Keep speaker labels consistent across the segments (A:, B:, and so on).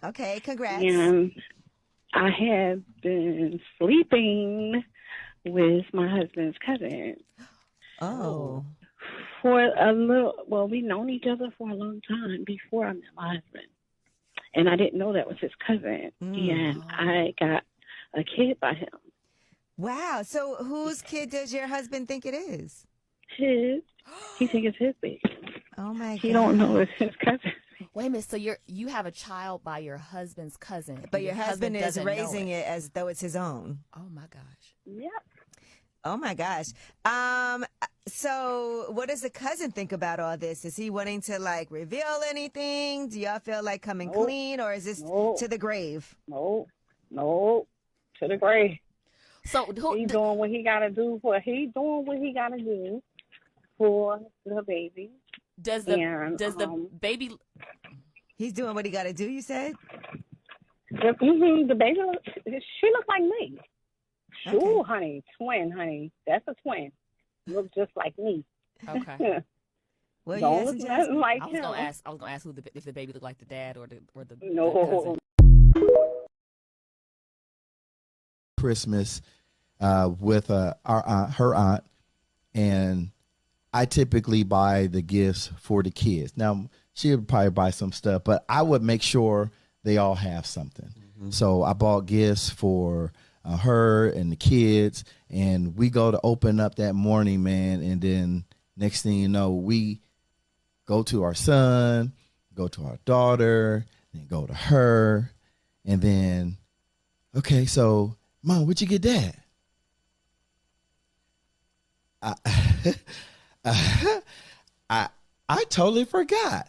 A: Okay, congrats.
B: And I had been sleeping with my husband's cousin.
A: Oh.
B: For a little, well, we've known each other for a long time before I met my husband. And I didn't know that was his cousin. And I got a kid by him.
A: Wow. So whose kid does your husband think it is?
B: His. He thinks it's his baby.
A: Oh, my God.
B: He don't know it's his cousin.
C: Wait a minute. So you have a child by your husband's cousin,
A: But your husband is
C: doesn't know
A: raising it as though it's his own.
C: Oh my gosh.
B: Yep.
A: Oh my gosh. So what does the cousin think about all this? Is he wanting to like reveal anything? Do y'all feel like coming clean, or is this to the grave?
B: No, to the grave.
C: So
B: He's doing what he gotta do for the baby.
C: Does the baby?
A: He's doing what he got to do. You said.
B: The baby. She looks like me.
A: Okay.
B: Ooh, honey, twin, honey. That's a twin. Look just like me.
C: Okay.
A: Well,
B: Don't
A: yes,
B: look nothing like
C: I was
B: him.
C: gonna ask if the baby looked like the dad or the
B: No.
C: cousin.
D: Christmas with her aunt, and I typically buy the gifts for the kids. Now, she would probably buy some stuff, but I would make sure they all have something. Mm-hmm. So I bought gifts for her and the kids, and we go to open up that morning, man, and then next thing you know, we go to our son, go to our daughter, then go to her, and then, okay, so, Mom, what'd you get Dad? I totally forgot.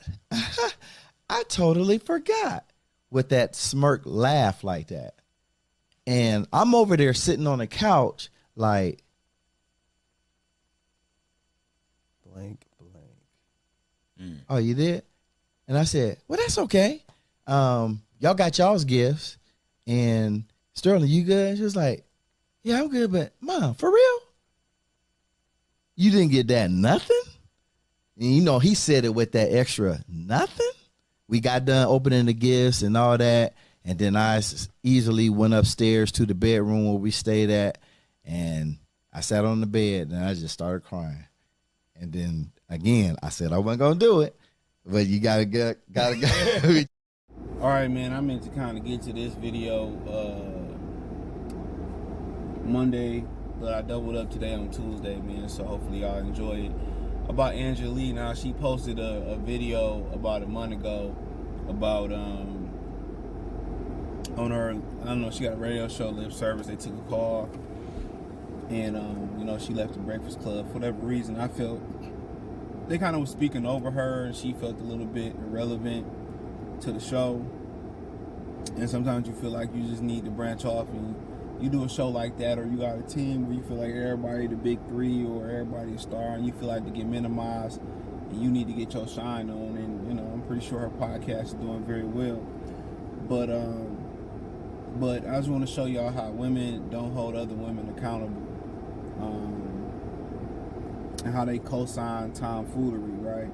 D: I totally forgot with that smirk laugh like that. And I'm over there sitting on the couch like blank. Oh, you did? And I said, well, that's okay. Y'all got y'all's gifts. And Sterling, you good? She was like, yeah, I'm good, but Mom, for real? You didn't get that nothing? And you know, he said it with that extra nothing. We got done opening the gifts and all that. And then I easily went upstairs to the bedroom where we stayed at. And I sat on the bed and I just started crying. And then again, I said I wasn't going to do it. But you gotta go.
E: All right, man, I meant to kind of get to this video Monday, but I doubled up today on Tuesday, man, so hopefully y'all enjoy it. About Angela Lee. Now, she posted a video about a month ago about on her, I don't know, she got a radio show, Lip Service. They took a call, and you know, she left the Breakfast Club. For whatever reason, I felt they kind of was speaking over her, and she felt a little bit irrelevant to the show. And sometimes you feel like you just need to branch off, and you do a show like that, or you got a team where you feel like everybody the big three or everybody a star, and you feel like to get minimized, and you need to get your shine on. And you know, I'm pretty sure her podcast is doing very well. But I just want to show y'all how women don't hold other women accountable, and how they co-sign tomfoolery, right?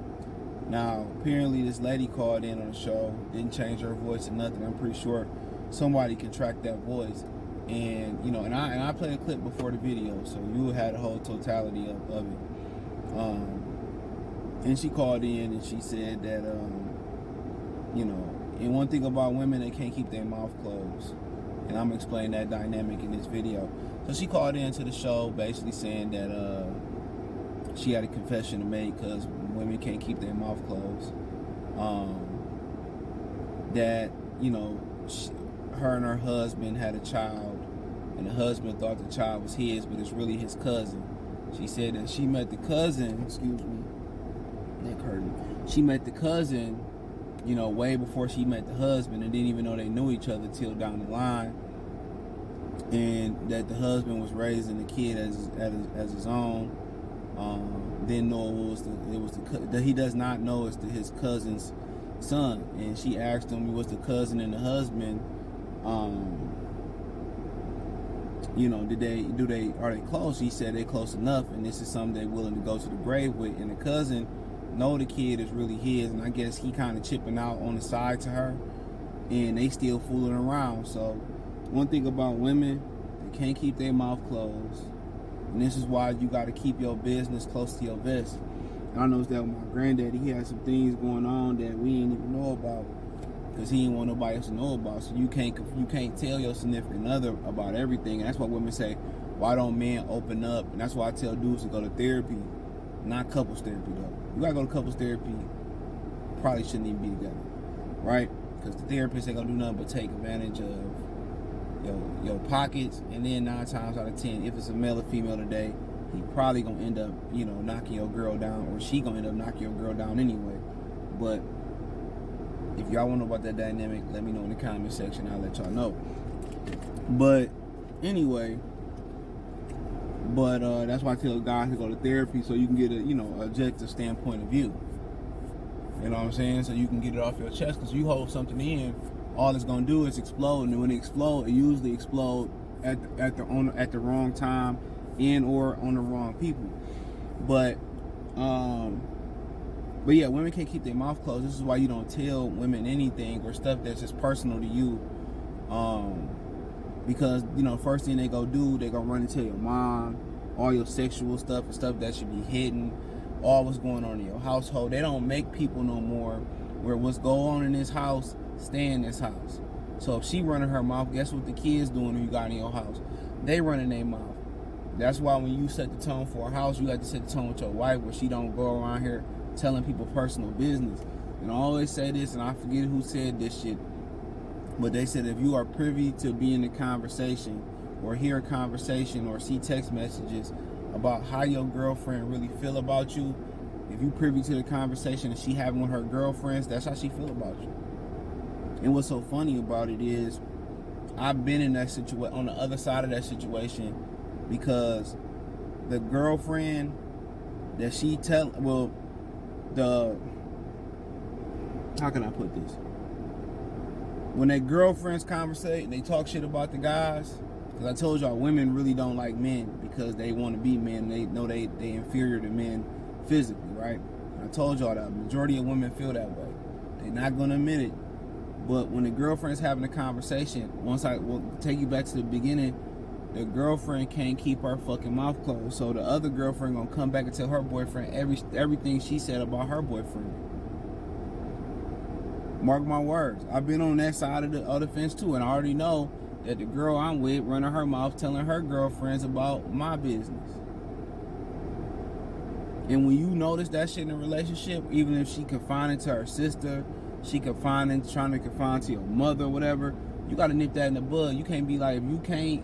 E: Now, apparently this lady called in on the show, didn't change her voice or nothing. I'm pretty sure somebody can track that voice. And, you know, and I played a clip before the video, so you had the whole totality of it. And she called in and she said that, you know, and one thing about women, they can't keep their mouth closed. And I'm explaining that dynamic in this video. So she called into the show basically saying that she had a confession to make because women can't keep their mouth closed. That, you know, her and her husband had a child, and the husband thought the child was his, but it's really his cousin. She said that she met the cousin, neck hurting. She met the cousin, you know, way before she met the husband, and didn't even know they knew each other till down the line. And that the husband was raising the kid as his own. Didn't know that he does not know it's his cousin's son. And she asked him, was the cousin and the husband, you know, are they close? He said they're close enough, and this is something they're willing to go to the grave with. And the cousin know the kid is really his, and I guess he kind of chipping out on the side to her. and they still fooling around. So one thing about women, they can't keep their mouth closed. And this is why you got to keep your business close to your vest. I noticed that with my granddaddy, he had some things going on that we didn't even know about because he didn't want nobody else to know about. So you can't tell your significant other about everything. And that's why women say, why don't men open up? And that's why I tell dudes to go to therapy, not couples therapy though. You gotta go to couples therapy, probably shouldn't even be together, right? Because the therapist ain't gonna do nothing but take advantage of your pockets, and then 9 times out of 10, if it's a male or female today, he probably gonna end up, knocking your girl down, or she gonna end up knocking your girl down anyway. But if y'all wanna know about that dynamic, let me know in the comment section. I'll let y'all know. But anyway, that's why I tell guys to go to therapy, so you can get a objective standpoint of view. You know what I'm saying? So you can get it off your chest, because you hold something in, all it's gonna do is explode, and when it explodes, it usually explodes at the wrong time and or on the wrong people. But yeah, women can't keep their mouth closed. This is why you don't tell women anything or stuff that's just personal to you, because first thing they go do, they gonna run and tell your mom all your sexual stuff and stuff that should be hidden, all what's going on in your household. They don't make people no more where what's going on in this house stay in this house. So if she running her mouth, guess what the kids doing who you got in your house? They running their mouth. That's why when you set the tone for a house, you have to set the tone with your wife, where she don't go around here telling people personal business. And I always say this, and I forget who said this shit, but they said if you are privy to be in a conversation or hear a conversation or see text messages about how your girlfriend really feel about you, if you privy to the conversation that she having with her girlfriends, that's how she feel about you. And what's so funny about it is I've been in that situation, on the other side of that situation, because the girlfriend that she how can I put this? When their girlfriends conversate and they talk shit about the guys, because I told y'all women really don't like men because they want to be men. They know they inferior to men physically, right? I told y'all that majority of women feel that way. They're not gonna admit it. But when the girlfriend's having a conversation, once I will take you back to the beginning, the girlfriend can't keep her fucking mouth closed. So the other girlfriend gonna come back and tell her boyfriend everything she said about her boyfriend. Mark my words. I've been on that side of the fence too, and I already know that the girl I'm with running her mouth telling her girlfriends about my business. And when you notice that shit in a relationship, even if she confiding to her sister, she trying to confide to your mother or whatever, you gotta nip that in the bud. You can't be like, if you can't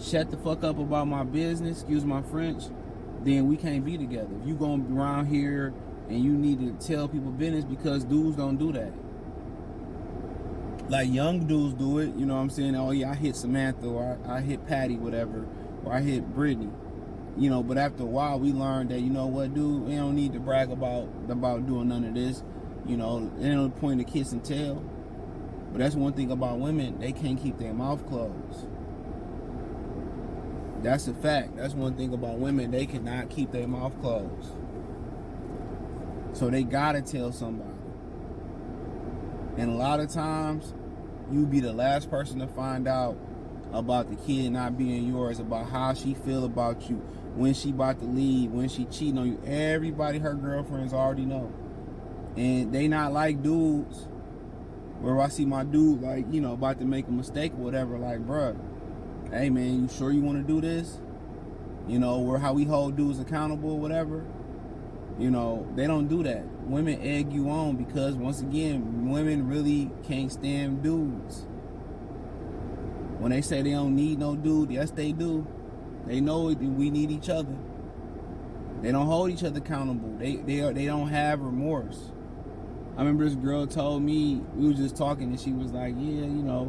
E: shut the fuck up about my business, excuse my French, then we can't be together. If you going around here and you need to tell people business, because dudes don't do that. Like young dudes do it, you know what I'm saying? Oh yeah, I hit Samantha, or I hit Patty, whatever, or I hit Brittany. But after a while we learned that, you know what, dude, we don't need to brag about doing none of this. Ain't no point to kiss and tell. But that's one thing about women, they can't keep their mouth closed. That's a fact. That's one thing about women, they cannot keep their mouth closed. So they gotta tell somebody. And a lot of times, you be the last person to find out about the kid not being yours, about how she feel about you, when she about to leave, when she cheating on you. Everybody, her girlfriends already know. And they not like dudes where I see my dude about to make a mistake or whatever, like, bruh, hey man, you sure you want to do this? Or how we hold dudes accountable or whatever. They don't do that. Women egg you on because, once again, women really can't stand dudes. When they say they don't need no dude, yes they do. They know we need each other. They don't hold each other accountable. They don't have remorse. I remember this girl told me, we was just talking, and she was like, yeah,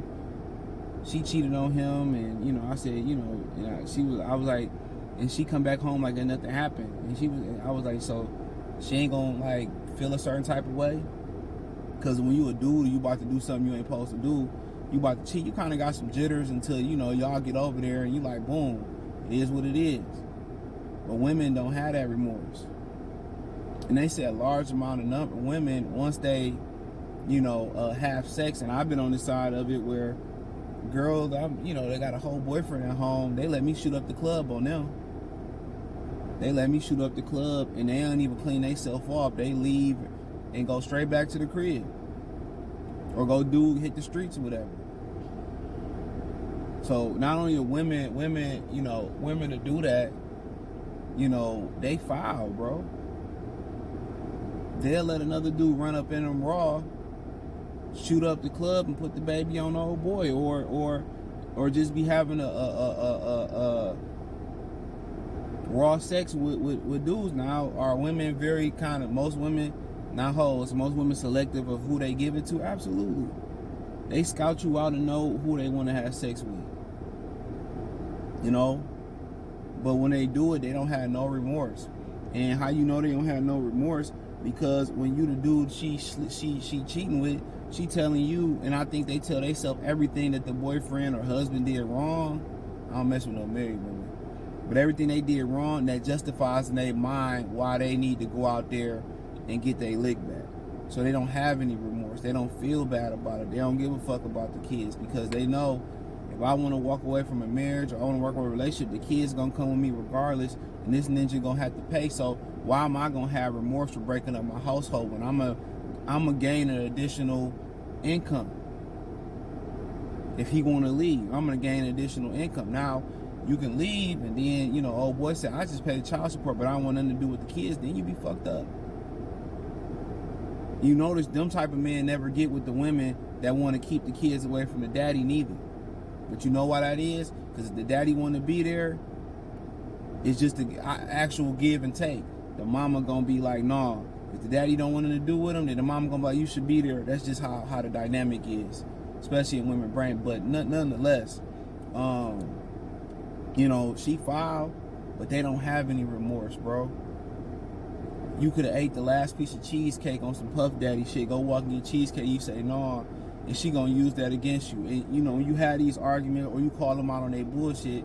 E: she cheated on him, and I said, I was like, and she come back home like nothing happened, and I was like, so she ain't gonna feel a certain type of way? Because when you a dude, you about to do something you ain't supposed to do, you about to cheat, you kind of got some jitters until y'all get over there, and you like, boom, it is what it is. But women don't have that remorse. And they say a large amount of women, once they have sex. And I've been on the side of it where girls, they got a whole boyfriend at home. They let me shoot up the club on them. They let me shoot up the club, and they don't even clean themselves off. They leave and go straight back to the crib, or hit the streets or whatever. So not only are women to do that, they foul, bro. They'll let another dude run up in them raw, shoot up the club, and put the baby on the old boy, or just be having a raw sex with dudes. Now, are women most women, not hoes, most women selective of who they give it to? Absolutely. They scout you out and know who they want to have sex with. But when they do it, they don't have no remorse. And how you know they don't have no remorse? Because when you the dude she cheating with, she telling you, and I think they tell themselves everything that the boyfriend or husband did wrong. I don't mess with no married women. But everything they did wrong, that justifies in their mind why they need to go out there and get their lick back. So they don't have any remorse. They don't feel bad about it. They don't give a fuck about the kids, because they know if I want to walk away from a marriage or I want to work on a relationship, the kids going to come with me regardless, and this ninja going to have to pay. So why am I going to have remorse for breaking up my household when I'm a gain an additional income? If he want to leave, I'm going to gain additional income. Now, you can leave, and then, old boy said, I just paid child support, but I don't want nothing to do with the kids. Then you be fucked up. You notice them type of men never get with the women that want to keep the kids away from the daddy neither. But you know why that is? Because if the daddy want to be there, it's just the actual give and take. The mama going to be like, nah. If the daddy don't want nothing to do with him, then the mama going to be like, you should be there. That's just how the dynamic is, especially in women's brain. But nonetheless, she filed, but they don't have any remorse, bro. You could have ate the last piece of cheesecake on some Puff Daddy shit. Go walk in your cheesecake, you say, nah, and she gonna use that against you. And, you had these arguments, or you call them out on their bullshit.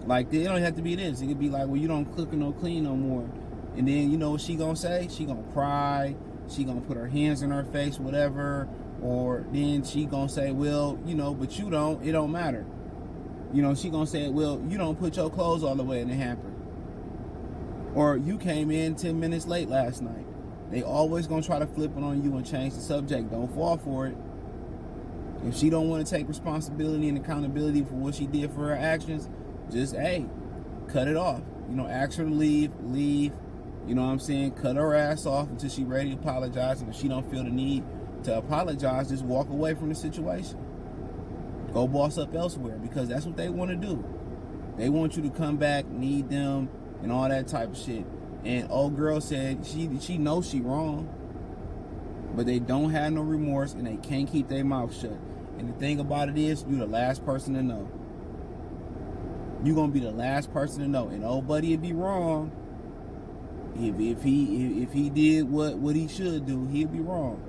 E: Like, it don't have to be this. It could be like, well, you don't cook or no clean no more. And then, you know what she gonna say? She gonna cry. She gonna put her hands in her face, whatever. Or then she gonna say, well, but you don't. It don't matter. She gonna say, well, you don't put your clothes all the way in the hamper. Or you came in 10 minutes late last night. They always gonna try to flip it on you and change the subject. Don't fall for it. If she don't want to take responsibility and accountability for what she did for her actions, just, cut it off. Ask her to leave. You know what I'm saying? Cut her ass off until she ready to apologize. And if she don't feel the need to apologize, just walk away from the situation. Go boss up elsewhere, because that's what they want to do. They want you to come back, need them, and all that type of shit. And old girl said she knows she wrong, but they don't have no remorse, and they can't keep their mouth shut. And the thing about it is, you're the last person to know. You're gonna be the last person to know. And old buddy would be wrong. If he did what he should do, he'd be wrong.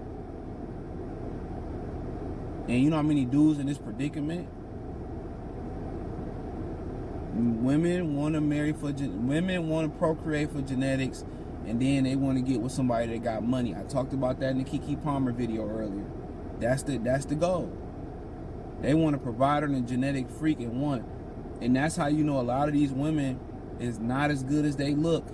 E: And you know how many dudes in this predicament? Women want to procreate for genetics, and then they want to get with somebody that got money. I talked about that in the Kiki Palmer video earlier. That's the goal. They want a provider and a genetic freak in one. And that's how you know a lot of these women is not as good as they look.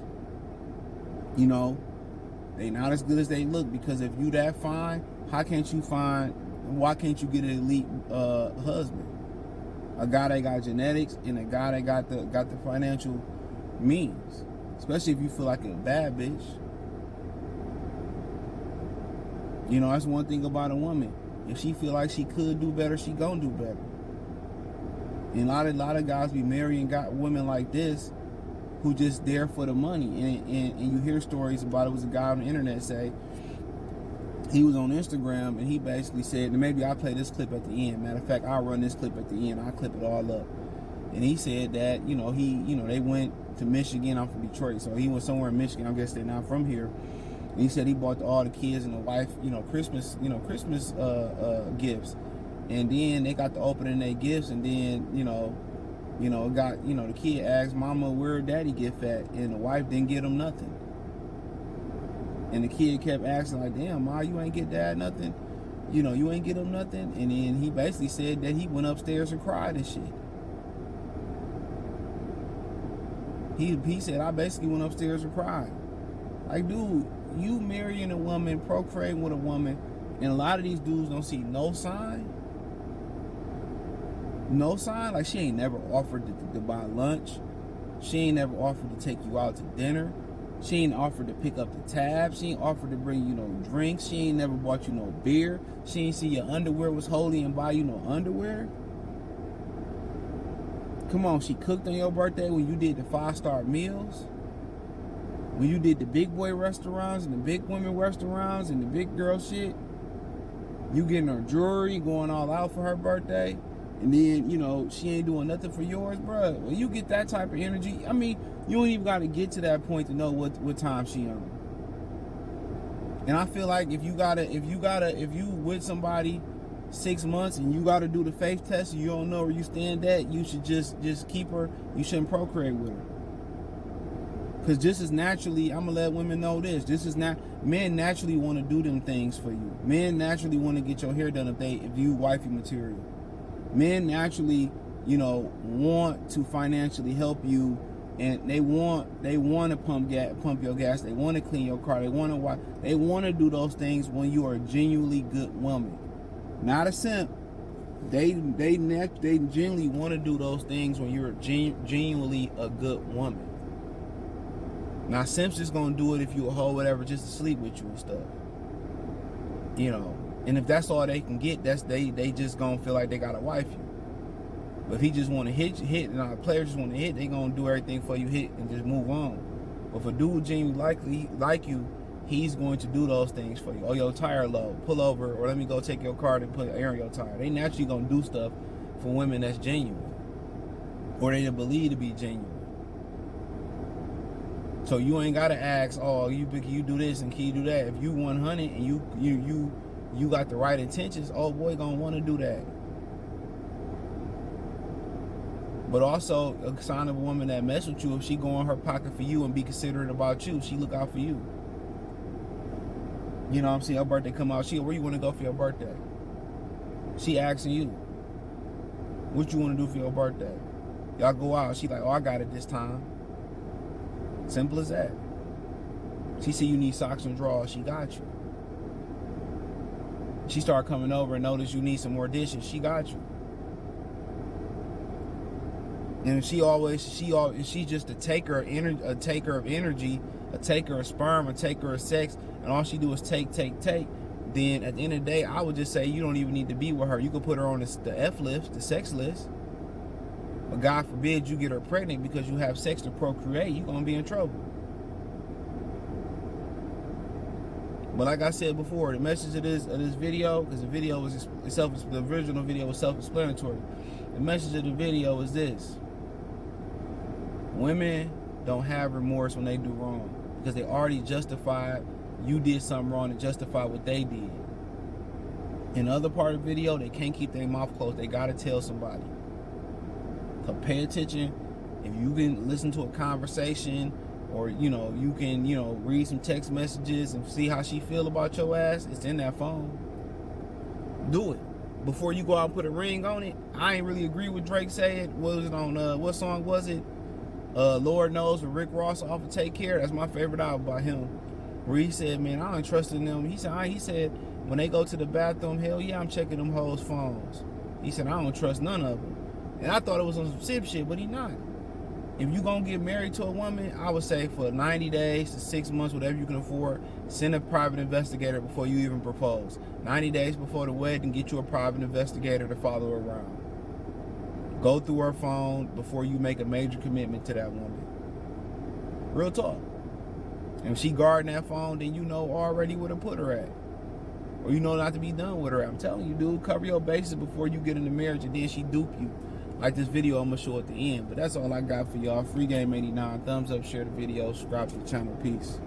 E: They not as good as they look, because if you that fine, why can't you get an elite husband? A guy that got genetics and a guy that got the financial means. Especially if you feel like a bad bitch. That's one thing about a woman. If she feel like she could do better, she gonna do better. And a lot of guys be marrying got women like this who just there for the money. And you hear stories about it. Was a guy on the internet say he was on Instagram, and he basically said, and maybe I'll play this clip at the end. Matter of fact, I'll run this clip at the end. I'll clip it all up. And he said that, they went to Michigan. I'm from Detroit, so he went somewhere in Michigan. I guess they're not from here. And he said he bought all the kids and the wife, Christmas gifts. And then they got to opening their gifts, and then, the kid asked mama where daddy gift at, and the wife didn't get him nothing. And the kid kept asking, like, damn, ma, you ain't get dad nothing? you know, you ain't get him nothing. And then he basically said that he went upstairs and cried and shit. He said, I basically went upstairs and cried. Like, dude, you marrying a woman, procreating with a woman, and a lot of these dudes don't see no sign. No sign. Like, she ain't never offered to buy lunch. She ain't never offered to take you out to dinner. She ain't offered to pick up the tab. She ain't offered to bring you no drinks. She ain't never bought you no beer. She ain't see your underwear was holy and buy you no underwear. Come on, she cooked on your birthday when you did the 5-star meals. When you did the big boy restaurants and the big women restaurants and the big girl shit. You getting her jewelry, going all out for her birthday. And then, you know, she ain't doing nothing for yours, bruh. When you get that type of energy, I mean, you don't even got to get to that point to know what time she on. And I feel like if you with somebody 6 months and you got to do the faith test and you don't know where you stand at, you should just keep her. You shouldn't procreate with her. Because just as naturally, I'm going to let women know this. Men naturally want to do them things for you. Men naturally want to get your hair done if you wifey material. Men naturally, you know, want to financially help you, and they want to pump your gas. They want to clean your car. They want to do those things when you are a genuinely good woman, not a simp. They genuinely want to do those things when you're genuinely a good woman. Now, simps just gonna do it if you a hoe, whatever, just to sleep with you and stuff. You know. And if that's all they can get, they just gonna feel like they gotta wife you. But if he just wanna hit, and our players just wanna hit, they gonna do everything for you, hit, and just move on. But if a dude genuinely like you, he's going to do those things for you. Oh, your tire low, pull over, or let me go take your car and put air in your tire. They naturally gonna do stuff for women that's genuine, or they believe to be genuine. So you ain't gotta ask, oh, can you do this and can you do that? If you 100 and you got the right intentions, oh boy gonna want to do that. But also a sign of a woman that mess with you, if she go in her pocket for you and be considerate about you, she look out for you. You know what I'm saying? Her birthday come out, where you want to go for your birthday? She asking you, what you want to do for your birthday? Y'all go out, she like, oh, I got it this time. Simple as that. She see you need socks and drawers, she got you. She start coming over and notice you need some more dishes, she got you. And she's just a taker of energy, a taker of sperm, a taker of sex, and all she do is take. Then at the end of the day, I would just say you don't even need to be with her. You could put her on the F list, the sex list. But God forbid you get her pregnant because you have sex to procreate, you're gonna be in trouble. But like I said before, the message of this video, because the video was the original video was self-explanatory. The message of the video is this: women don't have remorse when they do wrong because they already justified you did something wrong and justify what they did. In the other part of the video, they can't keep their mouth closed. They gotta tell somebody. So pay attention. If you can listen to a conversation, or you can read some text messages and see how she feel about your ass, it's in that phone. Do it before you go out and put a ring on it. I ain't really agree with Drake said. What was it on? What song was it? Lord Knows with Rick Ross off of Take Care. That's my favorite album by him. Where he said, man, I don't trust in them. He said when they go to the bathroom, hell yeah, I'm checking them hoes' phones. He said I don't trust none of them. And I thought it was on some sip shit, but he not. If you gonna get married to a woman, I would say for 90 days to 6 months, whatever you can afford, send a private investigator before you even propose. 90 days before the wedding, get you a private investigator to follow her around. Go through her phone before you make a major commitment to that woman. Real talk. And if she guarding that phone, then you know already where to put her at. Or you know not to be done with her. I'm telling you, dude, cover your bases before you get into marriage and then she dupe you. Like this video I'm going to show at the end. But that's all I got for y'all. Free Game 89. Thumbs up, share the video, subscribe to the channel. Peace.